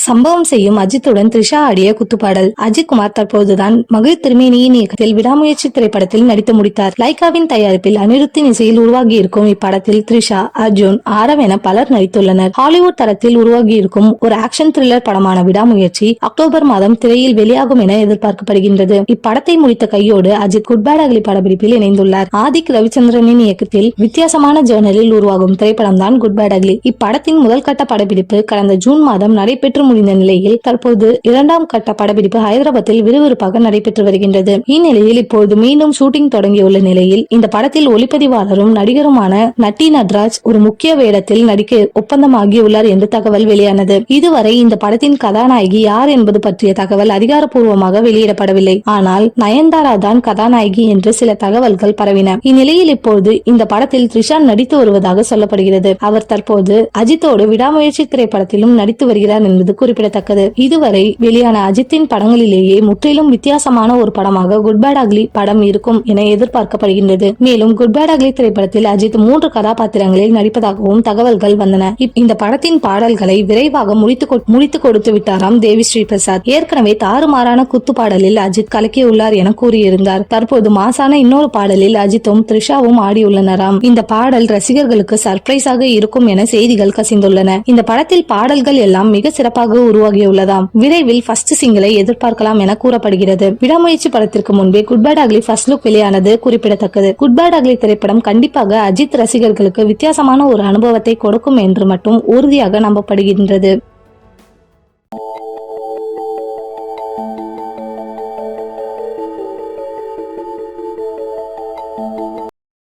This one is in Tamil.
சம்பவம் செய்யும் அஜித்துடன் த்ரிஷா ஆடிய குத்துப்பாடல். அஜித் குமார் தற்போதுதான் மகிழ் திருமேனியின் இயக்கத்தில் விடாமுயற்சி திரைப்படத்தில் நடித்து முடித்தார். லைகாவின் தயாரிப்பில் அனிருத்தின் இசையில் உருவாகி இருக்கும் இப்படத்தில் த்ரிஷா, அர்ஜுன், ஆரவ் என பலர் நடித்துள்ளனர். ஹாலிவுட் தரத்தில் உருவாகி இருக்கும் ஒரு ஆக்ஷன் த்ரில்லர் படமான விடாமுயற்சி அக்டோபர் மாதம் திரையில் வெளியாகும் என எதிர்பார்க்கப்படுகின்றது. இப்படத்தை முடித்த கையோடு அஜித் குட் பேட் அக்லி படப்பிடிப்பில் இணைந்துள்ளார். ஆதிக் ரவிச்சந்திரனின் இயக்கத்தில் வித்தியாசமான ஜேர்னலில் உருவாகும் திரைப்படம் தான் குட் பேட் அக்லி. இப்படத்தின் முதல் கட்ட படப்பிடிப்பு கடந்த ஜூன் மாதம் நடைபெற்று முடிந்த நிலையில் தற்போது இரண்டாம் கட்ட படப்பிடிப்பு ஹைதராபாத்தில் விறுவிறுப்பாக நடைபெற்று வருகின்றது. இந்நிலையில் இப்போது மீண்டும் ஷூட்டிங் தொடங்கியுள்ள நிலையில் இந்த படத்தில் ஒளிப்பதிவாளரும் நடிகருமான நட்டி நட்ராஜ் ஒரு முக்கிய வேடத்தில் நடிக்க ஒப்பந்தமாகியுள்ளார் என்று தகவல் வெளியானது. இதுவரை இந்த படத்தின் கதாநாயகி யார் என்பது பற்றிய தகவல் அதிகாரப்பூர்வமாக வெளியிடப்படவில்லை. ஆனால் நயன்தாரா தான் கதாநாயகி என்று சில தகவல்கள் பரவின. இந்நிலையில் இப்போது இந்த படத்தில் த்ரிஷா நடித்து வருவதாக சொல்லப்படுகிறது. அவர் தற்போது அஜித்தோடு விடாமுயற்சி திரைப்படத்திலும் நடித்து வருகிறார் என்பது குறிப்பிடத்தக்கது. இதுவரை வெளியான அஜித்தின் படங்களிலேயே முற்றிலும் வித்தியாசமான ஒரு படமாக குட் பேட் அக்லி படம் இருக்கும் என எதிர்பார்க்கப்படுகின்றது. மேலும் குட் பேட் அக்லி திரைப்படத்தில் அஜித் 3 கதாபாத்திரங்களில் நடிப்பதாகவும் தகவல்கள் வந்தன. இந்த படத்தின் பாடல்களை விரைவாக முடித்து கொடுத்து விட்டாராம் தேவி ஸ்ரீ பிரசாத். ஏற்கனவே தாறுமாறான குத்து பாடலில் அஜித் கலக்கியுள்ளார் என கூறியிருந்தார். தற்போது மாசான இன்னொரு பாடலில் அஜித்தும் த்ரிஷாவும் ஆடியுள்ளனராம். இந்த பாடல் ரசிகர்களுக்கு சர்ப்ரைஸாக இருக்கும் என செய்திகள் கசிந்துள்ளன. இந்த படத்தில் பாடல்கள் எல்லாம் மிக சிறப்பாக உருவாகியுள்ளதாம். விரைவில் ஃபர்ஸ்ட் சிங்கிளை எதிர்பார்க்கலாம் என கூறப்படுகிறது. விடாமுயற்சி படத்திற்கு முன்பே Good Bad Ugly first look வெளியானது குறிப்பிடத்தக்கது. குட் பேட் அக்லி திரைப்படம் கண்டிப்பாக அஜித் ரசிகர்களுக்கு வித்தியாசமான ஒரு அனுபவத்தை கொடுக்கும் என்று மட்டும் உறுதியாக நம்பப்படுகின்றது.